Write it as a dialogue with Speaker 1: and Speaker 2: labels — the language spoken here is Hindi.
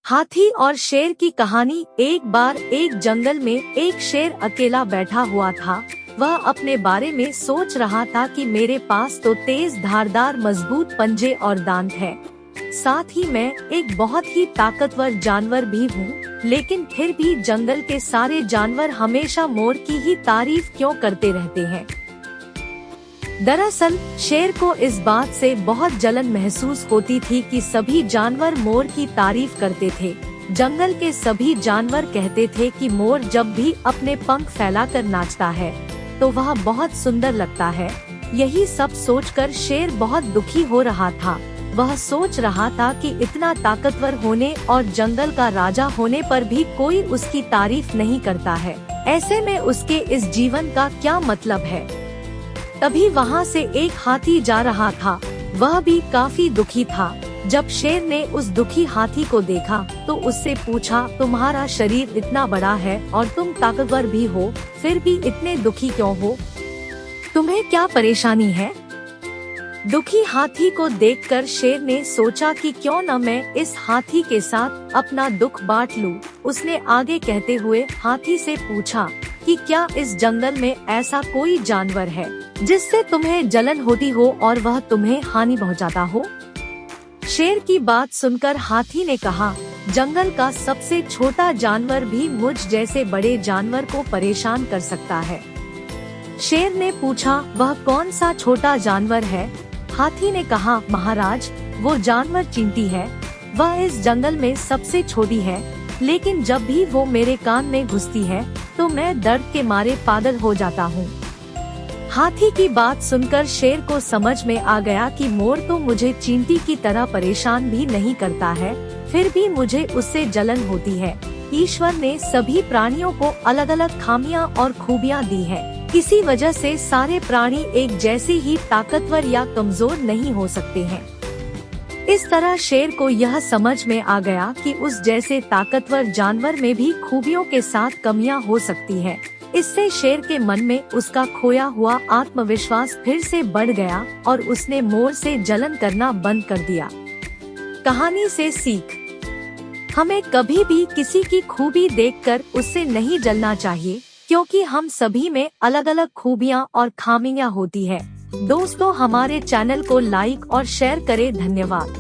Speaker 1: हाथी और शेर की कहानी। एक बार एक जंगल में एक शेर अकेला बैठा हुआ था। वह अपने बारे में सोच रहा था कि मेरे पास तो तेज धारदार मजबूत पंजे और दांत है, साथ ही मैं एक बहुत ही ताकतवर जानवर भी हूँ, लेकिन फिर भी जंगल के सारे जानवर हमेशा मोर की ही तारीफ क्यों करते रहते हैं। दरअसल शेर को इस बात से बहुत जलन महसूस होती थी कि सभी जानवर मोर की तारीफ करते थे। जंगल के सभी जानवर कहते थे कि मोर जब भी अपने पंख फैलाकर नाचता है तो वह बहुत सुंदर लगता है। यही सब सोचकर शेर बहुत दुखी हो रहा था। वह सोच रहा था कि इतना ताकतवर होने और जंगल का राजा होने पर भी कोई उसकी तारीफ नहीं करता है। ऐसे में उसके इस जीवन का क्या मतलब है। तभी वहाँ से एक हाथी जा रहा था। वह भी काफी दुखी था। जब शेर ने उस दुखी हाथी को देखा तो उससे पूछा, तुम्हारा शरीर इतना बड़ा है और तुम ताकतवर भी हो, फिर भी इतने दुखी क्यों हो? तुम्हें क्या परेशानी है? दुखी हाथी को देखकर शेर ने सोचा कि क्यों न मैं इस हाथी के साथ अपना दुख बांट लूं। उसने आगे कहते हुए हाथी से पूछा कि क्या इस जंगल में ऐसा कोई जानवर है जिससे तुम्हें जलन होती हो और वह तुम्हें हानि पहुंचाता हो? शेर की बात सुनकर हाथी ने कहा, जंगल का सबसे छोटा जानवर भी मुझ जैसे बड़े जानवर को परेशान कर सकता है। शेर ने पूछा, वह कौन सा छोटा जानवर है? हाथी ने कहा, महाराज, वो जानवर चींटी है। वह इस जंगल में सबसे छोटी है, लेकिन जब भी वो मेरे कान में घुसती है तो मैं दर्द के मारे पागल हो जाता हूँ। हाथी की बात सुनकर शेर को समझ में आ गया कि मोर तो मुझे चींटी की तरह परेशान भी नहीं करता है, फिर भी मुझे उससे जलन होती है। ईश्वर ने सभी प्राणियों को अलग अलग खामियां और खूबियां दी है, इसी वजह से सारे प्राणी एक जैसे ही ताकतवर या कमजोर नहीं हो सकते हैं। इस तरह शेर को यह समझ में आ गया कि उस जैसे ताकतवर जानवर में भी खूबियों के साथ कमियां हो सकती है। इससे शेर के मन में उसका खोया हुआ आत्मविश्वास फिर से बढ़ गया और उसने मोर से जलन करना बंद कर दिया। कहानी से सीख, हमें कभी भी किसी की खूबी देखकर उससे नहीं जलना चाहिए, क्योंकि हम सभी में अलग अलग खूबियां और खामियां होती है। दोस्तों, हमारे चैनल को लाइक और शेयर करें। धन्यवाद।